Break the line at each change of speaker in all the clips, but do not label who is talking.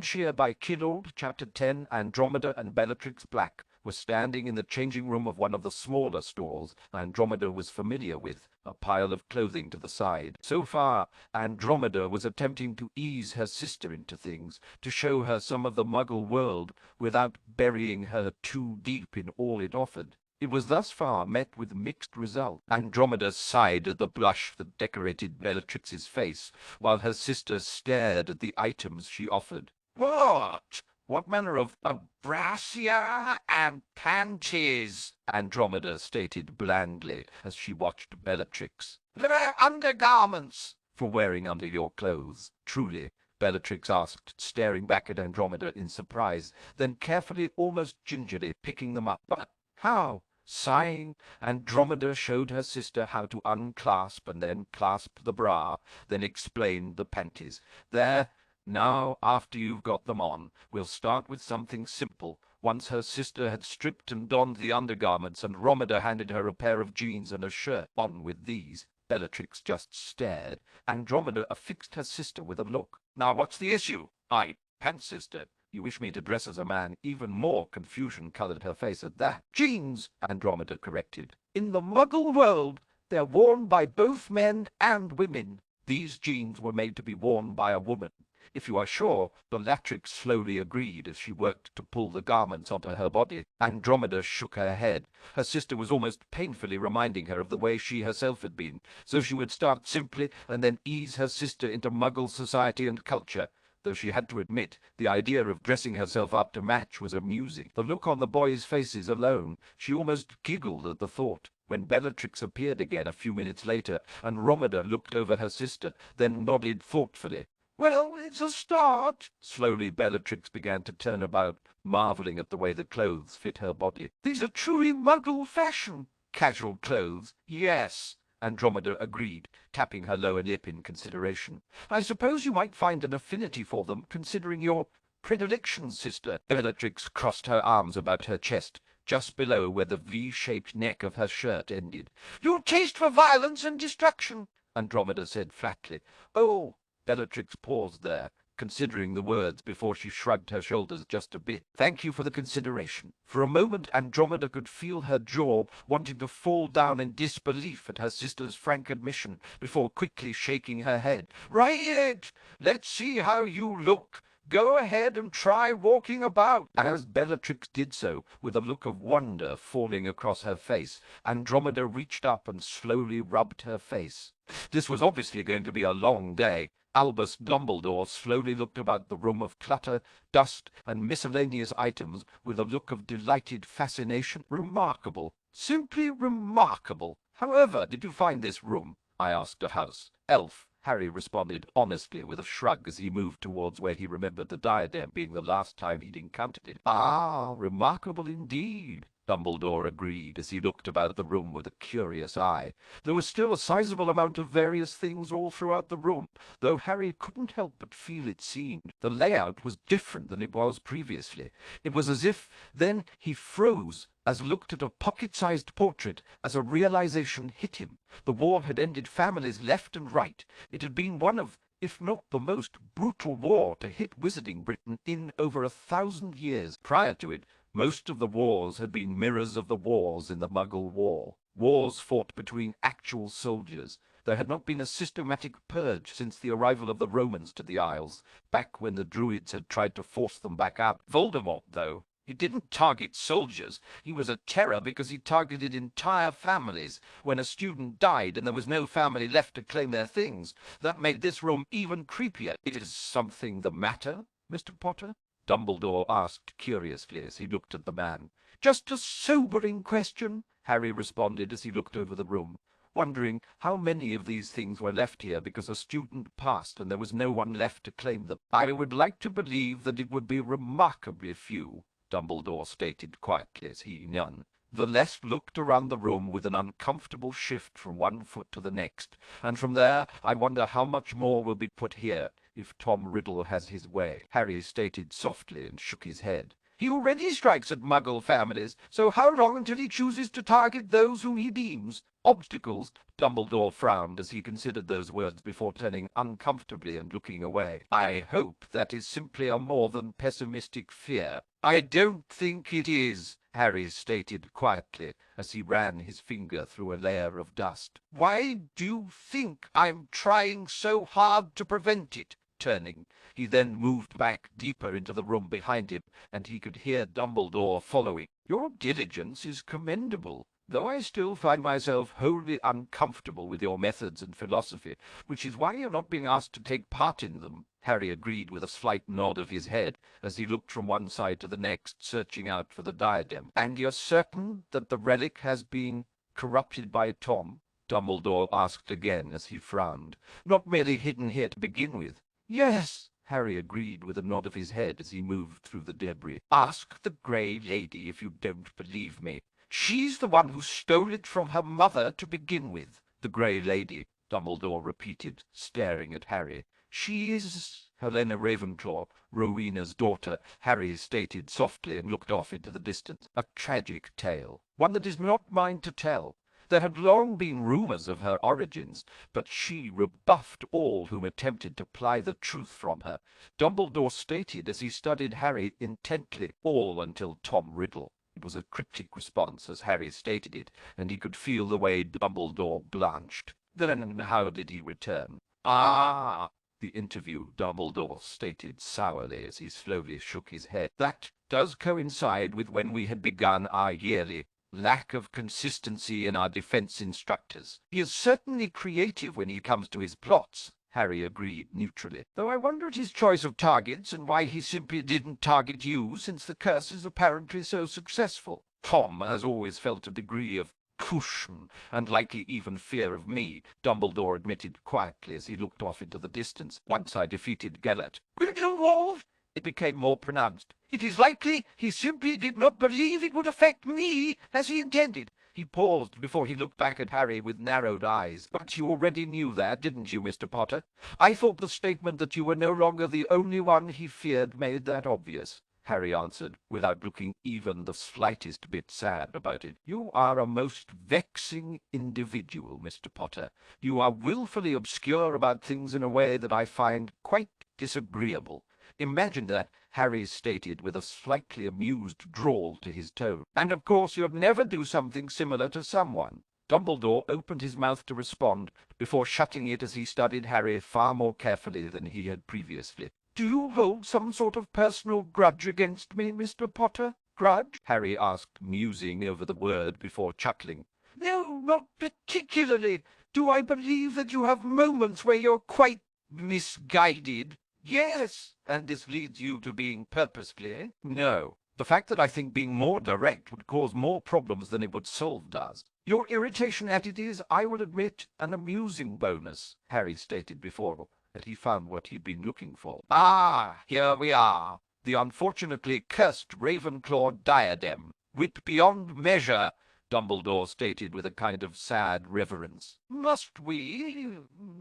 Shear by Chilord, Chapter 10. Andromeda and Bellatrix Black were standing in the changing room of one of the smaller stores Andromeda was familiar with, a pile of clothing to the side. So far, Andromeda was attempting to ease her sister into things, to show her some of the muggle world without burying her too deep in all it offered. It was thus far met with mixed result. Andromeda sighed at the blush that decorated Bellatrix's face, while her sister stared at the items she offered. What manner of brassiere and panties? Andromeda stated blandly as she watched Bellatrix. They're undergarments for wearing under your clothes. Truly, Bellatrix asked, staring back at Andromeda in surprise, then carefully, almost gingerly, picking them up. But how? Sighing, Andromeda showed her sister how to unclasp and then clasp the bra, then explained the panties. There, now, after you've got them on, we'll start with something simple. Once her sister had stripped and donned the undergarments, Andromeda handed her a pair of jeans and a shirt. On with these. Bellatrix just stared. Andromeda affixed her sister with a look. Now what's the issue? Pants, sister. You wish me to dress as a man? Even more confusion colored her face at that. Jeans, Andromeda corrected. In the muggle world, they're worn by both men and women. These jeans were made to be worn by a woman. If you are sure, Bellatrix slowly agreed as she worked to pull the garments onto her body. Andromeda shook her head. Her sister was almost painfully reminding her of the way she herself had been, so she would start simply and then ease her sister into muggle society and culture. Though she had to admit, the idea of dressing herself up to match was amusing. The look on the boys' faces alone, she almost giggled at the thought. When Bellatrix appeared again a few minutes later, Andromeda looked over her sister, then nodded thoughtfully. Well, it's a start. Slowly Bellatrix began to turn about, marveling at the way the clothes fit her body. These are truly muggle fashion. Casual clothes, yes, Andromeda agreed, tapping her lower lip in consideration. I suppose you might find an affinity for them, considering your predilections, sister. Bellatrix crossed her arms about her chest, just below where the V-shaped neck of her shirt ended. Your taste for violence and destruction, Andromeda said flatly. Oh, Bellatrix paused there, considering the words before she shrugged her shoulders just a bit. Thank you for the consideration. For a moment Andromeda could feel her jaw wanting to fall down in disbelief at her sister's frank admission, before quickly shaking her head. Right, let's see how you look. Go ahead and try walking about. As Bellatrix did so, with a look of wonder falling across her face, Andromeda reached up and slowly rubbed her face. This was obviously going to be a long day. Albus Dumbledore slowly looked about the room of clutter, dust, and miscellaneous items with a look of delighted fascination. Remarkable. Simply remarkable. However did you find this room? I asked a house elf. Harry responded honestly with a shrug as he moved towards where he remembered the diadem being the last time he'd encountered it. Ah, remarkable indeed, Dumbledore agreed as he looked about the room with a curious eye. There was still a sizable amount of various things all throughout the room, though Harry couldn't help but feel it seemed. The layout was different than it was previously. It was as if then he froze as looked at a pocket-sized portrait as a realization hit him. The war had ended families left and right. It had been one of, if not the most brutal war to hit Wizarding Britain in over 1,000 years. Prior to it, most of the wars had been mirrors of the wars in the Muggle War. Wars fought between actual soldiers. There had not been a systematic purge since the arrival of the Romans to the Isles, back when the Druids had tried to force them back out. Voldemort, though, he didn't target soldiers. He was a terror because he targeted entire families. When a student died and there was no family left to claim their things, that made this room even creepier. Is something the matter, Mr. Potter? Dumbledore asked curiously as he looked at the man. Just a sobering question, Harry responded as he looked over the room, wondering how many of these things were left here because a student passed and there was no one left to claim them. I would like to believe that it would be remarkably few, Dumbledore stated quietly as he yawned. The less looked around the room with an uncomfortable shift from one foot to the next, and from there I wonder how much more will be put here if Tom Riddle has his way, Harry stated softly and shook his head. He already strikes at muggle families, so how long until he chooses to target those whom he deems obstacles? Dumbledore frowned as he considered those words before turning uncomfortably and looking away. I hope that is simply a more than pessimistic fear. I don't think it is, Harry stated quietly as he ran his finger through a layer of dust. Why do you think I'm trying so hard to prevent it? Turning, he then moved back deeper into the room behind him, and he could hear Dumbledore following. Your diligence is commendable, though I still find myself wholly uncomfortable with your methods and philosophy, which is why you're not being asked to take part in them. Harry agreed with a slight nod of his head as he looked from one side to the next, searching out for the diadem. And you're certain that the relic has been corrupted by Tom? Dumbledore asked again as he frowned. Not merely hidden here to begin with. Yes, Harry agreed with a nod of his head as he moved through the debris. Ask the Grey Lady if you don't believe me. She's the one who stole it from her mother to begin with. The Grey Lady, Dumbledore repeated, staring at Harry. She is Helena Ravenclaw, Rowena's daughter, Harry stated softly and looked off into the distance. A tragic tale, one that is not mine to tell. There had long been rumors of her origins, but she rebuffed all whom attempted to pry the truth from her. Dumbledore stated as he studied Harry intently, all until Tom Riddle. It was a cryptic response as Harry stated it, and he could feel the way Dumbledore blanched. Then how did he return? Ah, the interview, Dumbledore stated sourly as he slowly shook his head. That does coincide with when we had begun our yearly lack of consistency in our defense instructors. He is certainly creative when he comes to his plots, Harry agreed neutrally, though I wonder at his choice of targets and why he simply didn't target you, since the curse is apparently so successful. Tom has always felt a degree of caution, and likely even fear of me, Dumbledore admitted quietly as he looked off into the distance. Once I defeated Gellert. Grindelwald! It became more pronounced. It is likely he simply did not believe it would affect me as he intended. He paused before he looked back at Harry with narrowed eyes. But you already knew that, didn't you, Mr. Potter? I thought the statement that you were no longer the only one he feared made that obvious. Harry answered, without looking even the slightest bit sad about it. You are a most vexing individual, Mr. Potter. You are wilfully obscure about things in a way that I find quite disagreeable. Imagine that, Harry stated with a slightly amused drawl to his tone. And of course you'd never do something similar to someone. Dumbledore opened his mouth to respond before shutting it as he studied Harry far more carefully than he had previously. Do you hold some sort of personal grudge against me, Mr. Potter? Grudge? Harry asked, musing over the word before chuckling. No, not particularly. Do I believe that you have moments where you're quite misguided? Yes, and this leads you to being purposefully? No. The fact that I think being more direct would cause more problems than it would solve does. Your irritation at it is, I will admit, an amusing bonus, Harry stated before that he found what he'd been looking for. Ah, here we are. The unfortunately cursed Ravenclaw diadem. Wit beyond measure, Dumbledore stated with a kind of sad reverence. Must we?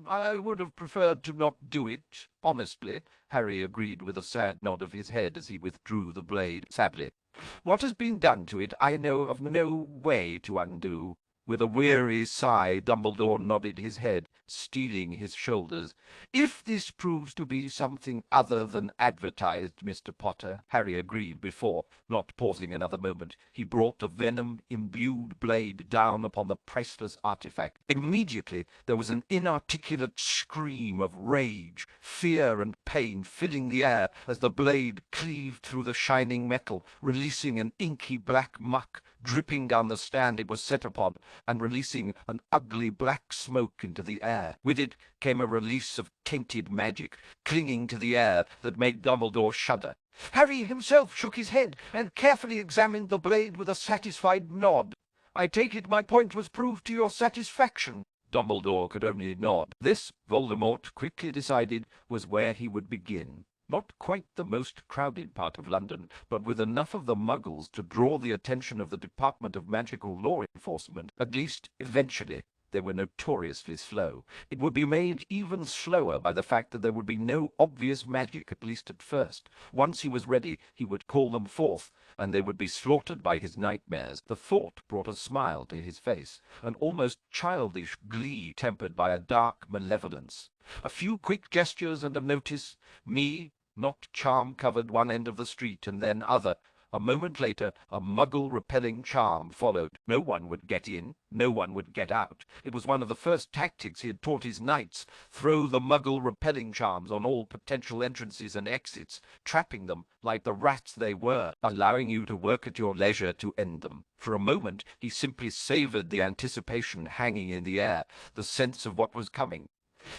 I would have preferred to not do it, honestly, Harry agreed with a sad nod of his head as he withdrew the blade sadly. What has been done to it I know of no way to undo. With a weary sigh, Dumbledore nodded his head, steeling his shoulders. If this proves to be something other than advertised, Mr. Potter, Harry agreed before, not pausing another moment, he brought the venom-imbued blade down upon the priceless artifact. Immediately there was an inarticulate scream of rage, fear, and pain filling the air as the blade cleaved through the shining metal, releasing an inky black muck dripping down the stand it was set upon, and releasing an ugly black smoke into the air. With it came a release of tainted magic, clinging to the air, that made Dumbledore shudder. Harry himself shook his head, and carefully examined the blade with a satisfied nod. I take it my point was proved to your satisfaction. Dumbledore could only nod. This, Voldemort quickly decided, was where he would begin. Not quite the most crowded part of London, but with enough of the muggles to draw the attention of the Department of Magical Law Enforcement, at least eventually. they were notoriously slow. It would be made even slower by the fact that there would be no obvious magic, at least at first. Once he was ready, he would call them forth, and they would be slaughtered by his nightmares. The thought brought a smile to his face, an almost childish glee tempered by a dark malevolence. A few quick gestures and a notice. Me, knocked charm-covered one end of the street and then other. A moment later, a muggle-repelling charm followed. No one would get in, no one would get out. It was one of the first tactics he had taught his knights. Throw the muggle-repelling charms on all potential entrances and exits, trapping them like the rats they were, allowing you to work at your leisure to end them. For a moment, he simply savored the anticipation hanging in the air, the sense of what was coming.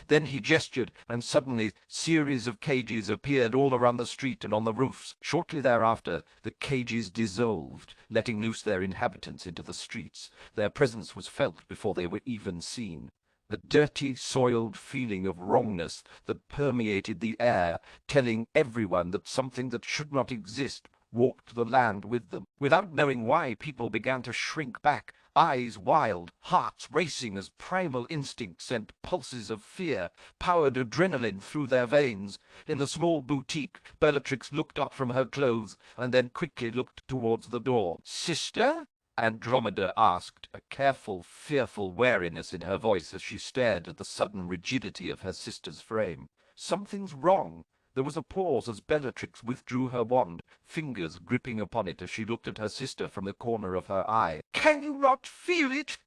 Then he gestured, and suddenly series of cages appeared all around the street and on the roofs. Shortly thereafter, the cages dissolved, letting loose their inhabitants into the streets. Their presence was felt before they were even seen. A dirty, soiled feeling of wrongness that permeated the air, telling everyone that something that should not exist walked the land with them. Without knowing why, people began to shrink back, eyes wild, hearts racing as primal instinct sent pulses of fear, powered adrenaline through their veins. In the small boutique, Bellatrix looked up from her clothes and then quickly looked towards the door. "Sister?" Andromeda asked, a careful, fearful wariness in her voice as she stared at the sudden rigidity of her sister's frame. "Something's wrong." There was a pause as Bellatrix withdrew her wand, fingers gripping upon it as she looked at her sister from the corner of her eye. "Can you not feel it?"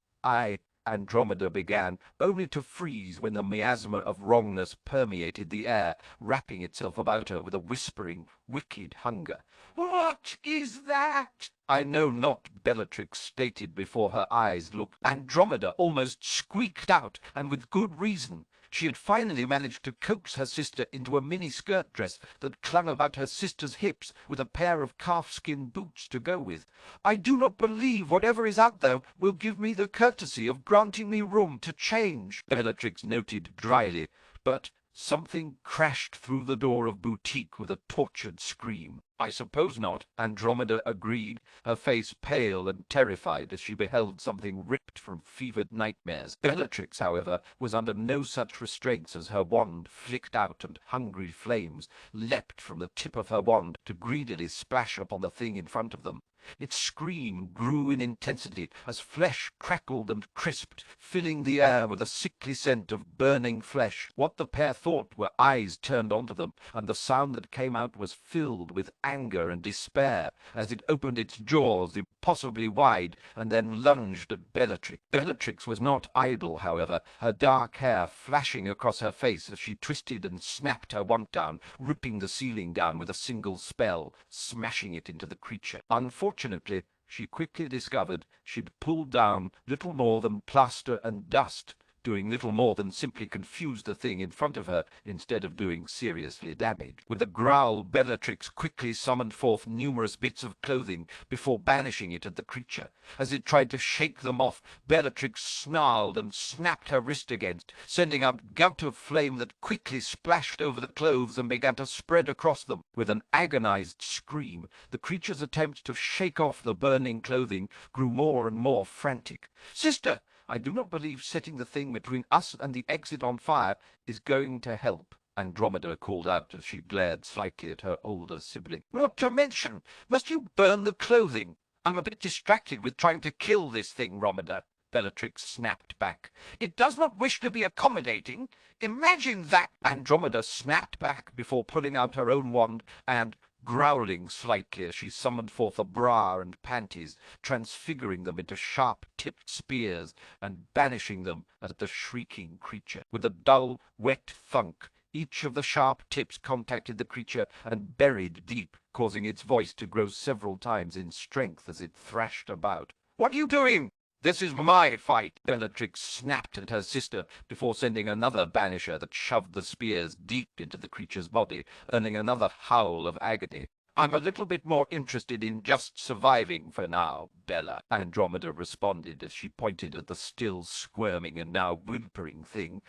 Andromeda began, only to freeze when the miasma of wrongness permeated the air, wrapping itself about her with a whispering, wicked hunger. "What is that?" "I know not," Bellatrix stated before her eyes looked. Andromeda almost squeaked out, and with good reason. She had finally managed to coax her sister into a mini-skirt dress that clung about her sister's hips, with a pair of calfskin boots to go with. "I do not believe whatever is out there will give me the courtesy of granting me room to change," Bellatrix noted dryly, but something crashed through the door of boutique with a tortured scream. "I suppose not," Andromeda agreed, her face pale and terrified as she beheld something ripped from fevered nightmares. Bellatrix, however, was under no such restraints as her wand flicked out and hungry flames leapt from the tip of her wand to greedily splash upon the thing in front of them. Its scream grew in intensity as flesh crackled and crisped, filling the air with a sickly scent of burning flesh. What the pair thought were eyes turned onto them, and the sound that came out was filled with anger and despair as it opened its jaws impossibly wide and then lunged at Bellatrix. Bellatrix was not idle, however, her dark hair flashing across her face as she twisted and snapped her wand down, ripping the ceiling down with a single spell, smashing it into the creature. Unfortunately, she quickly discovered she'd pulled down little more than plaster and dust, doing little more than simply confuse the thing in front of her instead of doing seriously damage. With a growl, Bellatrix quickly summoned forth numerous bits of clothing before banishing it at the creature. As it tried to shake them off, Bellatrix snarled and snapped her wrist against, sending out a gout of flame that quickly splashed over the clothes and began to spread across them. With an agonized scream, the creature's attempt to shake off the burning clothing grew more and more frantic. "Sister, I do not believe setting the thing between us and the exit on fire is going to help," Andromeda called out as she glared slightly at her older sibling. "Not to mention, must you burn the clothing? I'm a bit distracted with trying to kill this thing, Romeda," Bellatrix snapped back. "It does not wish to be accommodating. Imagine that!" Andromeda snapped back before pulling out her own wand and growling slightly as she summoned forth a bra and panties, transfiguring them into sharp-tipped spears and banishing them at the shrieking creature. With a dull, wet thunk, each of the sharp tips contacted the creature and buried deep, causing its voice to grow several times in strength as it thrashed about. "What are you doing? This is my fight," Bellatrix snapped at her sister before sending another banisher that shoved the spears deep into the creature's body, earning another howl of agony. I'm a little bit more interested in just surviving for now, Bella, Andromeda responded as she pointed at the still squirming and now whimpering thing.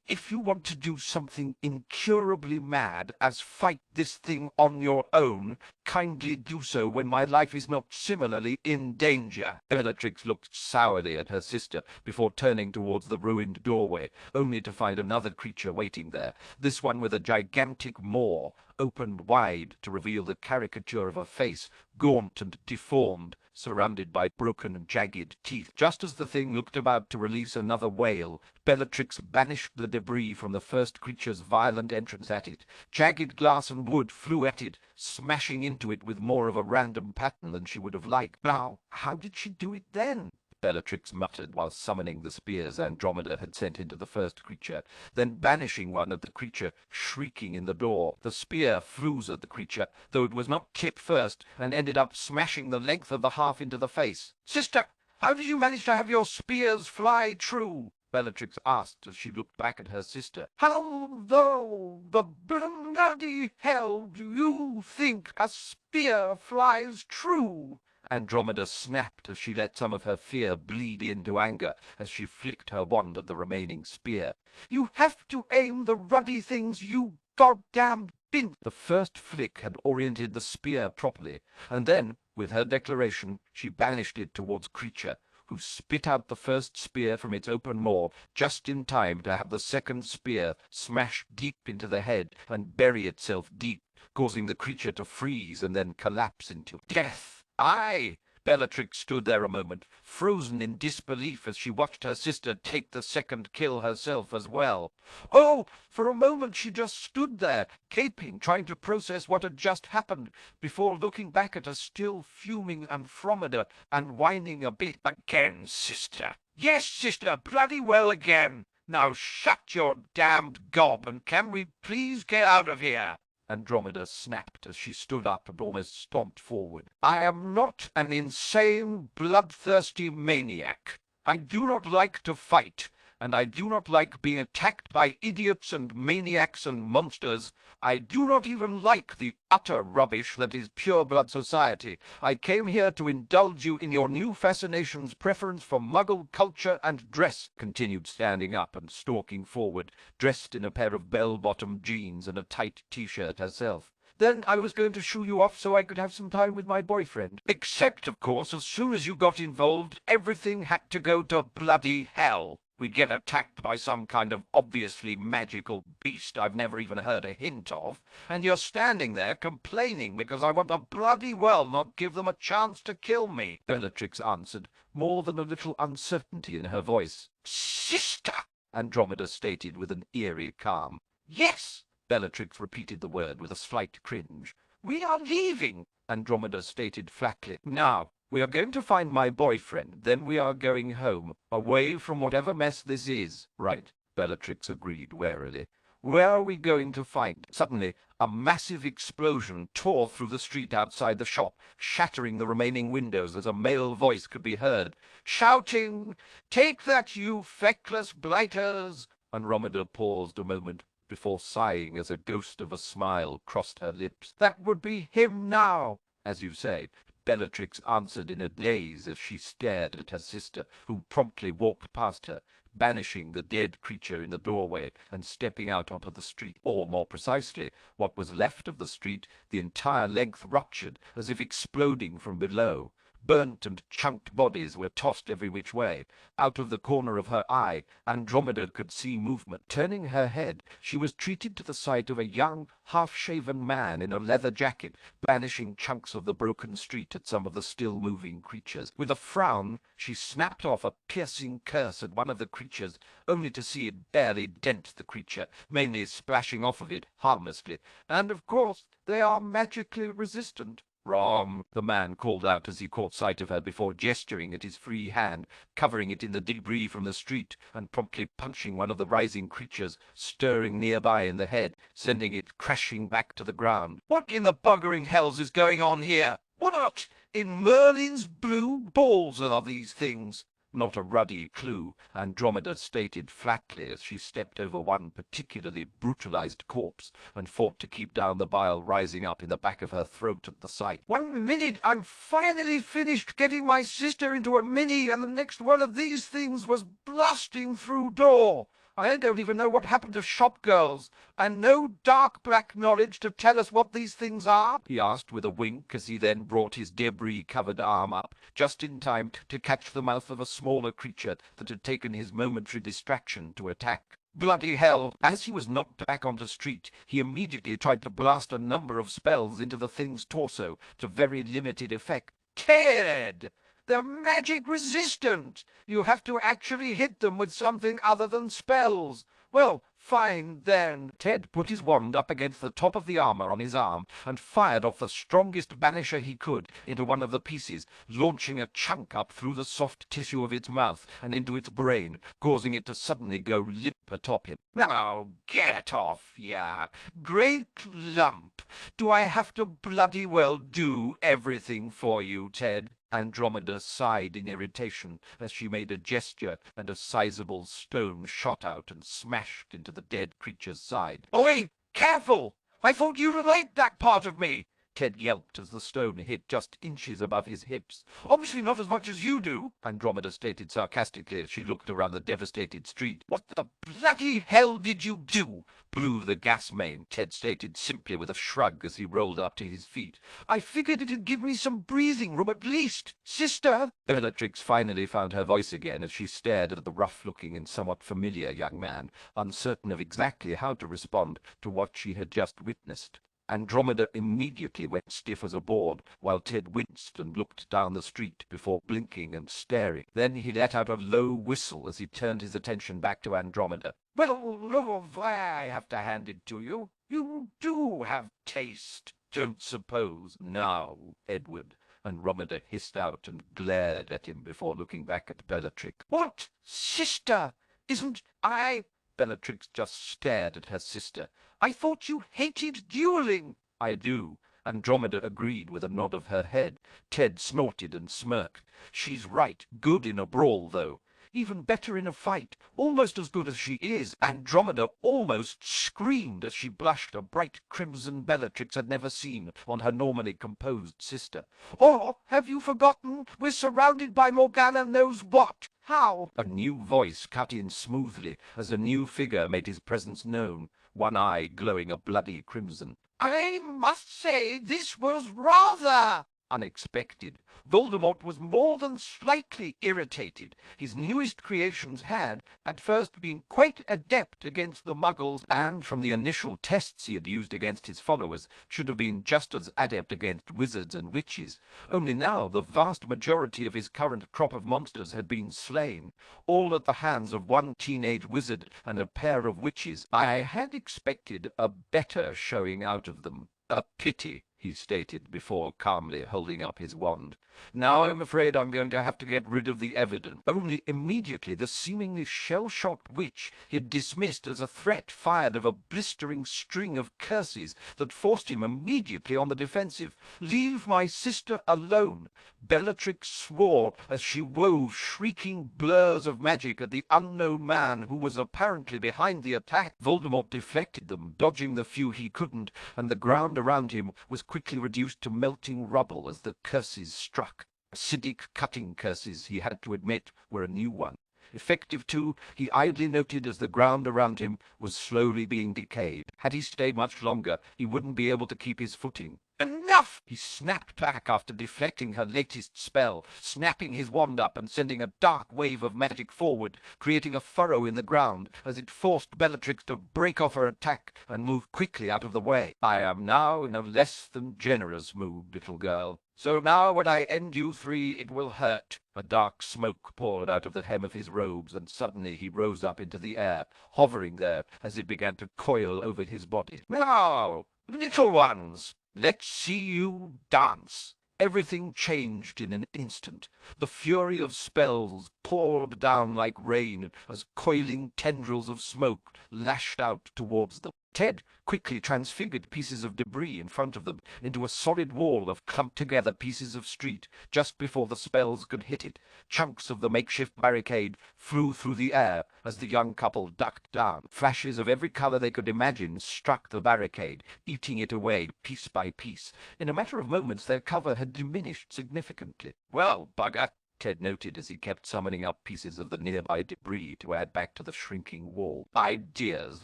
If you want to do something incurably mad, as fight this thing on your own, kindly do so when my life is not similarly in danger. Bellatrix looked sourly at her sister before turning towards the ruined doorway, only to find another creature waiting there, this one with a gigantic maw opened wide to reveal the caricature of a face, gaunt and deformed, surrounded by broken and jagged teeth. Just as the thing looked about to release another wail, Bellatrix banished the debris from the first creature's violent entrance at it. Jagged glass and wood flew at it, smashing into it with more of a random pattern than she would have liked. Now, how did she do it then? Bellatrix muttered while summoning the spears Andromeda had sent into the first creature, then banishing one at the creature shrieking in the door. The spear flew at the creature, though it was not tipped first, and ended up smashing the length of the half into the face. "Sister, how did you manage to have your spears fly true?" Bellatrix asked as she looked back at her sister. "How the bloody hell do you think a spear flies true?" Andromeda snapped as she let some of her fear bleed into anger as she flicked her wand at the remaining spear. "You have to aim the ruddy things, you goddamn bin!" The first flick had oriented the spear properly, and then, with her declaration, she banished it towards creature, who spit out the first spear from its open maw just in time to have the second spear smash deep into the head and bury itself deep, causing the creature to freeze and then collapse into death. "Aye!" Bellatrix stood there a moment, frozen in disbelief as she watched her sister take the second kill herself as well. Oh, for a moment she just stood there, gaping, trying to process what had just happened, before looking back at a still fuming Andromeda and whining a bit. "Again, sister. Yes, sister, bloody well again. Now shut your damned gob, and can we please get out of here?" Andromeda snapped as she stood up and almost stomped forward. "I am not an insane, bloodthirsty maniac. I do not like to fight, and I do not like being attacked by idiots and maniacs and monsters. I do not even like the utter rubbish that is pure-blood society. I came here to indulge you in your new fascination's preference for muggle culture and dress," continued standing up and stalking forward, dressed in a pair of bell-bottom jeans and a tight t-shirt herself. "Then I was going to shoo you off so I could have some time with my boyfriend. Except, of course, as soon as you got involved, everything had to go to bloody hell. We'd get attacked by some kind of obviously magical beast I've never even heard a hint of, and you're standing there complaining because I want to bloody well not give them a chance to kill me," Bellatrix answered, more than a little uncertainty in her voice. "Sister," Andromeda stated with an eerie calm. "Yes," Bellatrix repeated the word with a slight cringe. "We are leaving," Andromeda stated flatly. "Now, we are going to find my boyfriend, then we are going home, away from whatever mess this is." "Right," Bellatrix agreed warily. "Where are we going to find?" Suddenly, a massive explosion tore through the street outside the shop, shattering the remaining windows as a male voice could be heard, shouting, "Take that, you feckless blighters!" Andromeda paused a moment before sighing as a ghost of a smile crossed her lips. "That would be him now." "As you say," Bellatrix answered in a daze as she stared at her sister, who promptly walked past her, banishing the dead creature in the doorway and stepping out onto the street. Or, more precisely, what was left of the street, the entire length ruptured, as if exploding from below. Burnt and chunked bodies were tossed every which way. Out of the corner of her eye, Andromeda could see movement. Turning her head, she was treated to the sight of a young, half-shaven man in a leather jacket, banishing chunks of the broken street at some of the still-moving creatures. With a frown, she snapped off a piercing curse at one of the creatures, only to see it barely dent the creature, mainly splashing off of it harmlessly. "And, of course, they are magically resistant." "Wrong," the man called out as he caught sight of her before gesturing at his free hand, covering it in the debris from the street, and promptly punching one of the rising creatures, stirring nearby in the head, sending it crashing back to the ground. "What in the buggering hells is going on here? What in Merlin's blue balls are these things?" Not a ruddy clue, Andromeda stated flatly as she stepped over one particularly brutalized corpse and fought to keep down the bile rising up in the back of her throat at the sight. "1 minute, I'm finally finished getting my sister into a mini, and the next one of these things was blasting through door. I don't even know what happened to shop girls, and no dark black knowledge to tell us what these things are?" he asked with a wink as he then brought his debris-covered arm up, just in time to catch the mouth of a smaller creature that had taken his momentary distraction to attack. Bloody hell! As he was knocked back onto street, he immediately tried to blast a number of spells into the thing's torso, to very limited effect. "Ted! They're magic resistant! You have to actually hit them with something other than spells. Well, fine then." Ted put his wand up against the top of the armor on his arm and fired off the strongest banisher he could into one of the pieces, launching a chunk up through the soft tissue of its mouth and into its brain, causing it to suddenly go limp atop him. "Now get off, ya great lump! Do I have to bloody well do everything for you, Ted?" Andromeda sighed in irritation as she made a gesture, and a sizable stone shot out and smashed into the dead creature's side. "Oi! Careful! I thought you liked that part of me!" Ted yelped as the stone hit just inches above his hips. "Obviously not as much as you do," Andromeda stated sarcastically as she looked around the devastated street. "What the bloody hell did you do?" blew the gas main, Ted stated simply with a shrug as he rolled up to his feet. "I figured it'd give me some breathing room at least. Sister!" Bellatrix finally found her voice again as she stared at the rough-looking and somewhat familiar young man, uncertain of exactly how to respond to what she had just witnessed. Andromeda immediately went stiff as a board, while Ted winced and looked down the street before blinking and staring. Then he let out a low whistle as he turned his attention back to Andromeda. "Well, I have to hand it to you. You do have taste, don't suppose." "Now, Edward," Andromeda hissed out and glared at him before looking back at Bellatrix. "What? Sister? Isn't I—" Bellatrix just stared at her sister. "I thought you hated dueling." "I do," Andromeda agreed with a nod of her head. Ted snorted and smirked. "She's right. Good in a brawl, though. Even better in a fight. Almost as good as she is." Andromeda almost screamed as she blushed a bright crimson Bellatrix had never seen on her normally composed sister. "Or have you forgotten? We're surrounded by Morgana knows what. How?" A new voice cut in smoothly as a new figure made his presence known, one eye glowing a bloody crimson. "I must say this was rather unexpected." Voldemort was more than slightly irritated. His newest creations had, at first, been quite adept against the muggles, and from the initial tests he had used against his followers, should have been just as adept against wizards and witches. Only now the vast majority of his current crop of monsters had been slain, all at the hands of one teenage wizard and a pair of witches. "I had expected a better showing out of them. A pity," he stated before calmly holding up his wand. "Now I'm afraid I'm going to have to get rid of the evidence." Only immediately the seemingly shell-shocked witch he had dismissed as a threat fired of a blistering string of curses that forced him immediately on the defensive. "Leave my sister alone!" Bellatrix swore as she wove shrieking blurs of magic at the unknown man who was apparently behind the attack. Voldemort deflected them, dodging the few he couldn't, and the ground around him was quickly reduced to melting rubble as the curses struck. Acidic cutting curses, he had to admit, were a new one. Effective, too, he idly noted as the ground around him was slowly being decayed. Had he stayed much longer, he wouldn't be able to keep his footing. "Enough!" He snapped back after deflecting her latest spell, snapping his wand up and sending a dark wave of magic forward, creating a furrow in the ground as it forced Bellatrix to break off her attack and move quickly out of the way. "I am now in a less than generous mood, little girl. So now when I end you three, it will hurt." A dark smoke poured out of the hem of his robes, and suddenly he rose up into the air, hovering there as it began to coil over his body. "Now, little ones, let's see you dance." Everything changed in an instant. The fury of spells poured down like rain as coiling tendrils of smoke lashed out towards them. Ted quickly transfigured pieces of debris in front of them into a solid wall of clumped-together pieces of street just before the spells could hit it. Chunks of the makeshift barricade flew through the air as the young couple ducked down. Flashes of every color they could imagine struck the barricade, eating it away piece by piece. In a matter of moments their cover had diminished significantly. "Well, bugger," Ted noted as he kept summoning up pieces of the nearby debris to add back to the shrinking wall. "Ideas,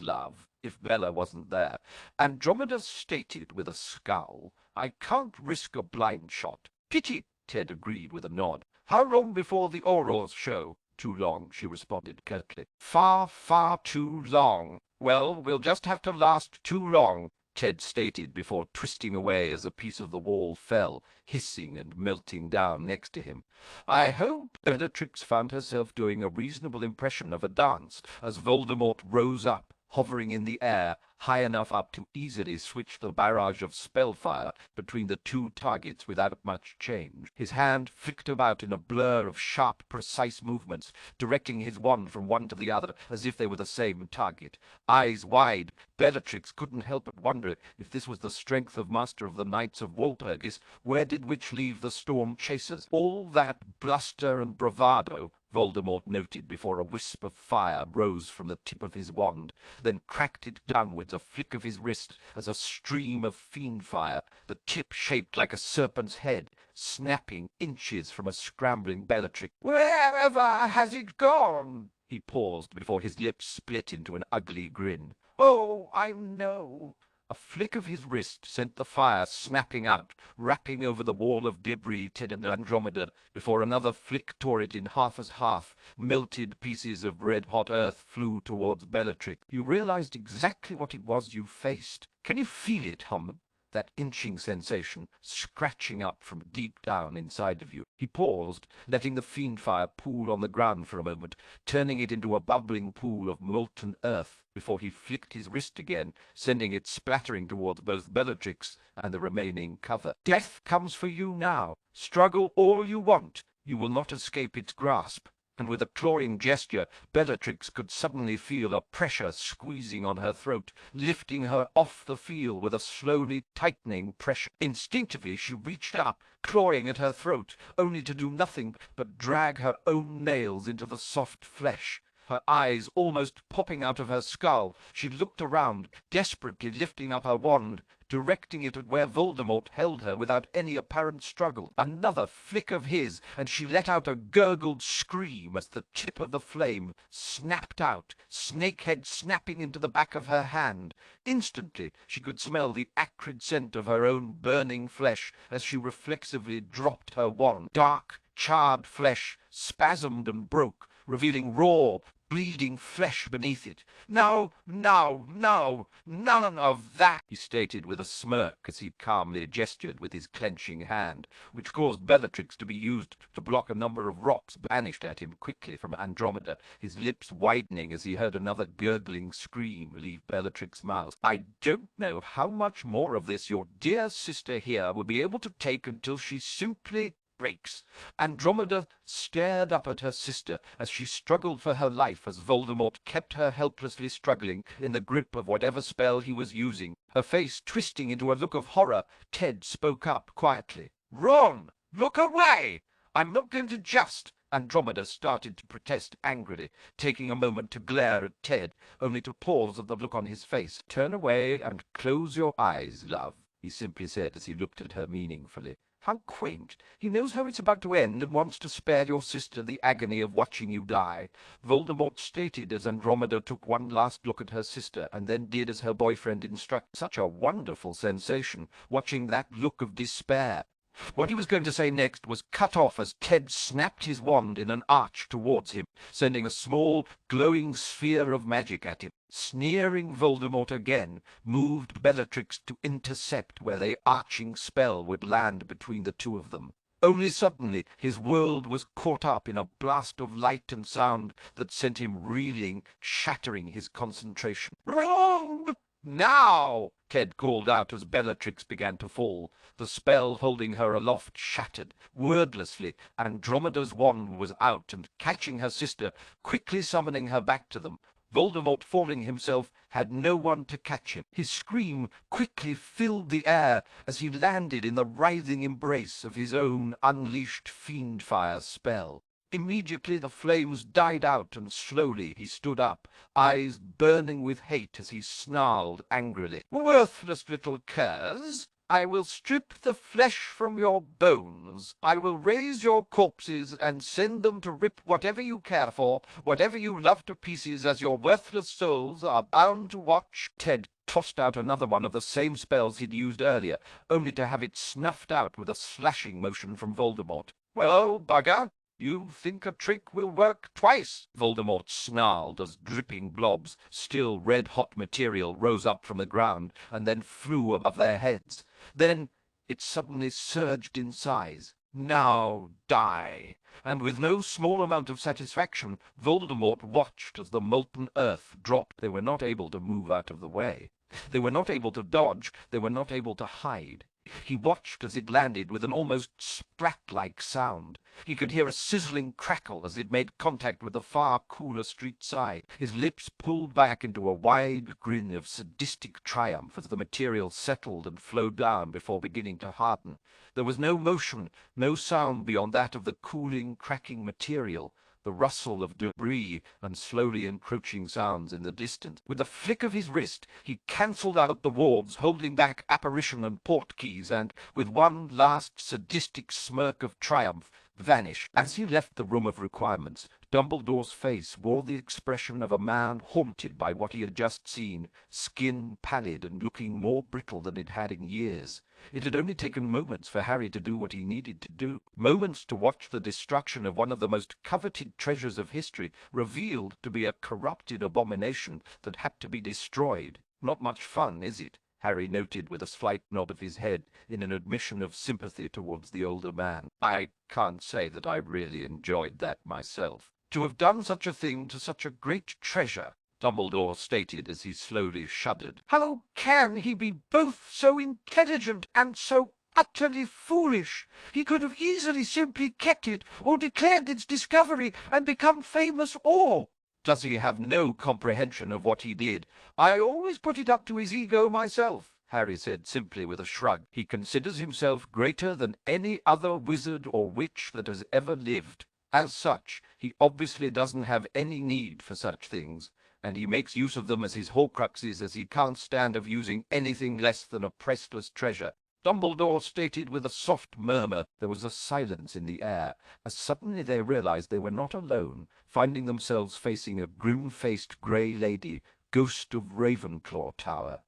love, if Bella wasn't there." Andromeda stated with a scowl. "I can't risk a blind shot." "Pity," Ted agreed with a nod. "How long before the Aurors show?" "Too long," she responded curtly. "Far, far too long. Well, we'll just have to last too long," Ted stated before twisting away as a piece of the wall fell, hissing and melting down next to him. "I hope Bellatrix found herself doing a reasonable impression of a dance as Voldemort rose up, hovering in the air, high enough up to easily switch the barrage of spellfire between the two targets without much change. His hand flicked about in a blur of sharp, precise movements, directing his wand from one to the other as if they were the same target. Eyes wide, Bellatrix couldn't help but wonder if this was the strength of Master of the Knights of Walpurgis. Where did which leave the storm chasers? All that bluster and bravado, Voldemort noted before a wisp of fire rose from the tip of his wand, then cracked it downwards a flick of his wrist as a stream of fiend fire, the tip shaped like a serpent's head, snapping inches from a scrambling Bellatrix. "Wherever has it gone?" He paused before his lips split into an ugly grin. "Oh, I know." A flick of his wrist sent the fire snapping out, wrapping over the wall of debris Ted and Andromeda, before another flick tore it in half as half. Melted pieces of red-hot earth flew towards Bellatrix. "You realized exactly what it was you faced. Can you feel it, Hum? That inching sensation, scratching up from deep down inside of you." He paused, letting the fiend fire pool on the ground for a moment, turning it into a bubbling pool of molten earth, before he flicked his wrist again, sending it splattering towards both Bellatrix and the remaining cover. "Death comes for you now. Struggle all you want. You will not escape its grasp." And with a clawing gesture, Bellatrix could suddenly feel a pressure squeezing on her throat, lifting her off the field with a slowly tightening pressure. Instinctively she reached up, clawing at her throat, only to do nothing but drag her own nails into the soft flesh. Her eyes almost popping out of her skull, she looked around, desperately lifting up her wand, directing it at where Voldemort held her without any apparent struggle. Another flick of his, and she let out a gurgled scream as the tip of the flame snapped out, snakehead snapping into the back of her hand. Instantly she could smell the acrid scent of her own burning flesh as she reflexively dropped her wand. Dark, charred flesh spasmed and broke, revealing raw, bleeding flesh beneath it. "No, no, no, none of that," he stated with a smirk as he calmly gestured with his clenching hand, which caused Bellatrix to be used to block a number of rocks banished at him quickly from Andromeda, his lips widening as he heard another gurgling scream leave Bellatrix's mouth. "I don't know how much more of this your dear sister here will be able to take until she simply breaks." Andromeda stared up at her sister as she struggled for her life as Voldemort kept her helplessly struggling in the grip of whatever spell he was using. Her face twisting into a look of horror, Ted spoke up quietly. "Ron, look away! I'm not going to just—" Andromeda started to protest angrily, taking a moment to glare at Ted, only to pause at the look on his face. "Turn away and close your eyes, love," he simply said as he looked at her meaningfully. "How quaint. He knows how it's about to end and wants to spare your sister the agony of watching you die," Voldemort stated as Andromeda took one last look at her sister and then did as her boyfriend instructed. Such a wonderful sensation, watching that look of despair. What he was going to say next was cut off as Ted snapped his wand in an arch towards him, sending a small, glowing sphere of magic at him. Sneering Voldemort again moved Bellatrix to intercept where the arching spell would land between the two of them. Only suddenly his world was caught up in a blast of light and sound that sent him reeling, shattering his concentration. "Wrong! Now!" Ted called out as Bellatrix began to fall. The spell holding her aloft shattered. Wordlessly, Andromeda's wand was out and catching her sister, quickly summoning her back to them. Voldemort, falling himself, had no one to catch him. His scream quickly filled the air as he landed in the writhing embrace of his own unleashed fiend-fire spell. Immediately the flames died out, and slowly he stood up, eyes burning with hate as he snarled angrily. "Worthless little curs! I will strip the flesh from your bones. I will raise your corpses and send them to rip whatever you care for, whatever you love to pieces, as your worthless souls are bound to watch." Ted tossed out another one of the same spells he'd used earlier, only to have it snuffed out with a slashing motion from Voldemort. "Well, bugger, you think a trick will work twice," Voldemort snarled as dripping blobs, still red-hot material, rose up from the ground and then flew above their heads. Then it suddenly surged in size. "Now die!" And with no small amount of satisfaction, Voldemort watched as the molten earth dropped. They were not able to move out of the way. They were not able to dodge. They were not able to hide. He watched as it landed with an almost sprat-like sound. He could hear a sizzling crackle as it made contact with the far cooler street side. His lips pulled back into a wide grin of sadistic triumph as the material settled and flowed down before beginning to harden. There was no motion, no sound beyond that of the cooling, cracking material, the rustle of debris and slowly encroaching sounds in the distance. With a flick of his wrist, he cancelled out the wards, holding back apparition and portkeys, and, with one last sadistic smirk of triumph, vanished. As he left the room of requirements, Dumbledore's face wore the expression of a man haunted by what he had just seen, skin pallid and looking more brittle than it had in years. It had only taken moments for Harry to do what he needed to do, moments to watch the destruction of one of the most coveted treasures of history revealed to be a corrupted abomination that had to be destroyed. "Not much fun, is it?" Harry noted with a slight nod of his head in an admission of sympathy towards the older man. "I can't say that I really enjoyed that myself. To have done such a thing to such a great treasure," Dumbledore stated as he slowly shuddered. "How can he be both so intelligent and so utterly foolish? He could have easily simply kept it, or declared its discovery, and become famous, or—" "Does he have no comprehension of what he did?" "I always put it up to his ego myself," Harry said simply with a shrug. "He considers himself greater than any other wizard or witch that has ever lived. As such, he obviously doesn't have any need for such things, and he makes use of them as his Horcruxes, as he can't stand of using anything less than a priceless treasure," Dumbledore stated with a soft murmur. There was a silence in the air, as suddenly they realized they were not alone, finding themselves facing a grim-faced grey lady, ghost of Ravenclaw Tower.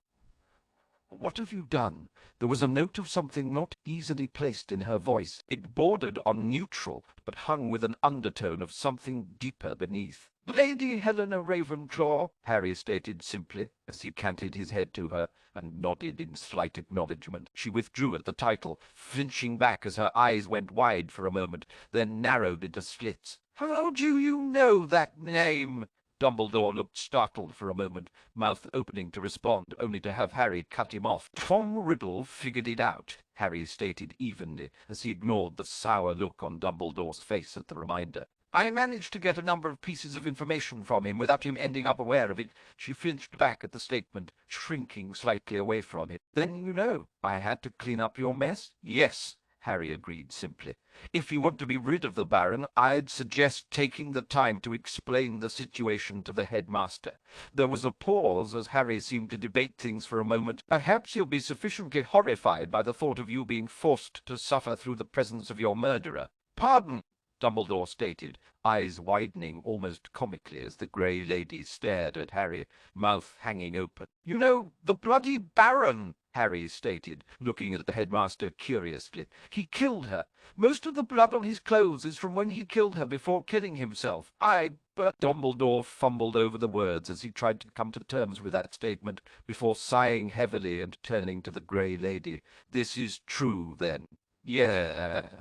"What have you done?" There was a note of something not easily placed in her voice. It bordered on neutral, but hung with an undertone of something deeper beneath. "Lady Helena Ravenclaw," Harry stated simply, as he canted his head to her and nodded in slight acknowledgment. She withdrew at the title, flinching back as her eyes went wide for a moment, then narrowed into slits. "How do you know that name?" Dumbledore looked startled for a moment, mouth opening to respond, only to have Harry cut him off. "Tom Riddle figured it out," Harry stated evenly, as he ignored the sour look on Dumbledore's face at the reminder. "I managed to get a number of pieces of information from him without him ending up aware of it." She flinched back at the statement, shrinking slightly away from it. "Then you know I had to clean up your mess?" "Yes," Harry agreed simply. "If you want to be rid of the Baron, I'd suggest taking the time to explain the situation to the headmaster." There was a pause as Harry seemed to debate things for a moment. "Perhaps he'll be sufficiently horrified by the thought of you being forced to suffer through the presence of your murderer." "Pardon," Dumbledore stated, eyes widening almost comically as the grey lady stared at Harry, mouth hanging open. "You know, the bloody Baron," Harry stated, looking at the headmaster curiously. "He killed her. Most of the blood on his clothes is from when he killed her before killing himself. But Dumbledore fumbled over the words as he tried to come to terms with that statement, before sighing heavily and turning to the grey lady. "This is true, then?" Yes,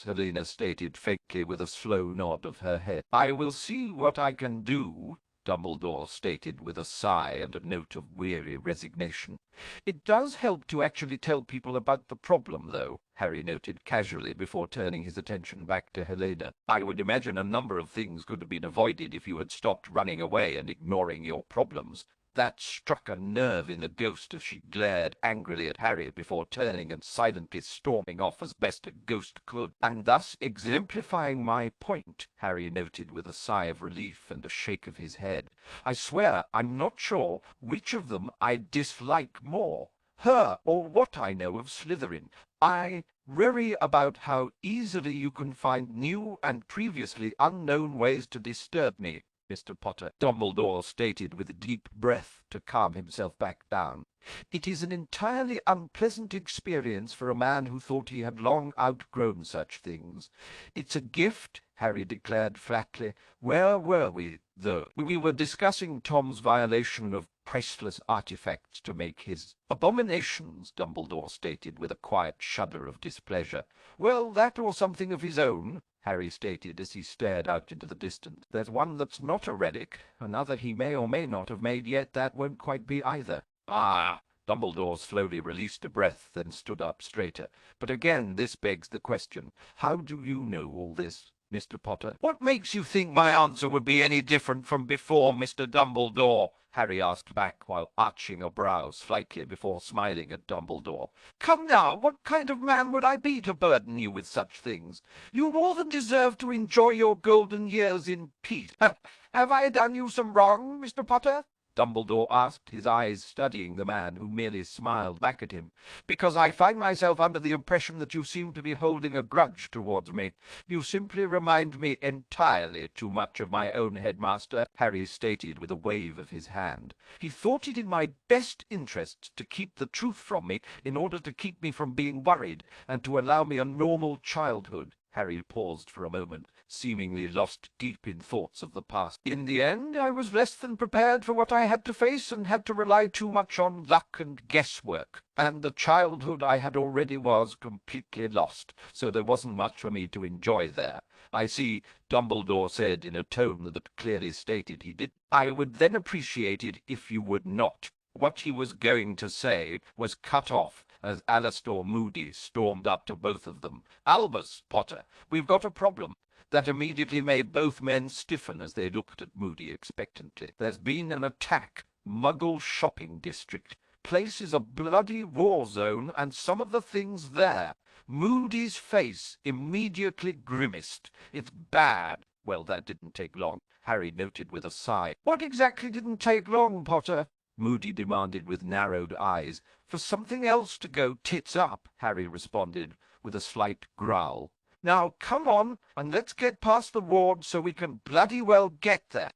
Helena stated faintly with a slow nod of her head. "I will see what I can do." Dumbledore stated with a sigh and a note of weary resignation. It does help to actually tell people about the problem, though, Harry noted casually before turning his attention back to Helena. I would imagine a number of things could have been avoided if you had stopped running away and ignoring your problems. That struck a nerve in the ghost as she glared angrily at Harry before turning and silently storming off as best a ghost could. And thus exemplifying my point, Harry noted with a sigh of relief and a shake of his head. I swear I'm not sure which of them I dislike more, her or what I know of Slytherin. I worry about how easily you can find new and previously unknown ways to disturb me, Mr. Potter, Dumbledore stated with a deep breath to calm himself back down. It is an entirely unpleasant experience for a man who thought he had long outgrown such things. It's a gift, Harry declared flatly. Where were we, though? We were discussing Tom's violation of priceless artifacts to make his abominations, Dumbledore stated with a quiet shudder of displeasure. Well, that or something of his own, Harry stated as he stared out into the distance. There's one that's not a relic, another he may or may not have made yet. That won't quite be either. Ah! Dumbledore slowly released a breath, then stood up straighter. But again, this begs the question. How do you know all this, Mr. Potter? What makes you think my answer would be any different from before, Mr. Dumbledore? Harry asked back while arching a brow slightly before smiling at Dumbledore. Come now, what kind of man would I be to burden you with such things? You more than deserve to enjoy your golden years in peace. Have I done you some wrong, Mr. Potter? Dumbledore asked, his eyes studying the man, who merely smiled back at him. Because I find myself under the impression that you seem to be holding a grudge towards me. You simply remind me entirely too much of my own headmaster, Harry stated with a wave of his hand. He thought it in my best interests to keep the truth from me in order to keep me from being worried and to allow me a normal childhood. Harry paused for a moment, seemingly lost deep in thoughts of the past. In the end, I was less than prepared for what I had to face and had to rely too much on luck and guesswork. And the childhood I had already was completely lost, so there wasn't much for me to enjoy there. I see, Dumbledore said in a tone that clearly stated he did. I would then appreciate it if you would not. What he was going to say was cut off as Alastor Moody stormed up to both of them. Albus, Potter, we've got a problem. That immediately made both men stiffen as they looked at Moody expectantly. There's been an attack. Muggle shopping district. Place is a bloody war zone, and some of the things there. Moody's face immediately grimaced. It's bad. Well, that didn't take long, Harry noted with a sigh. What exactly didn't take long, Potter? Moody demanded with narrowed eyes. For something else to go tits up, Harry responded with a slight growl. Now, come on, and let's get past the ward so we can bloody well get there.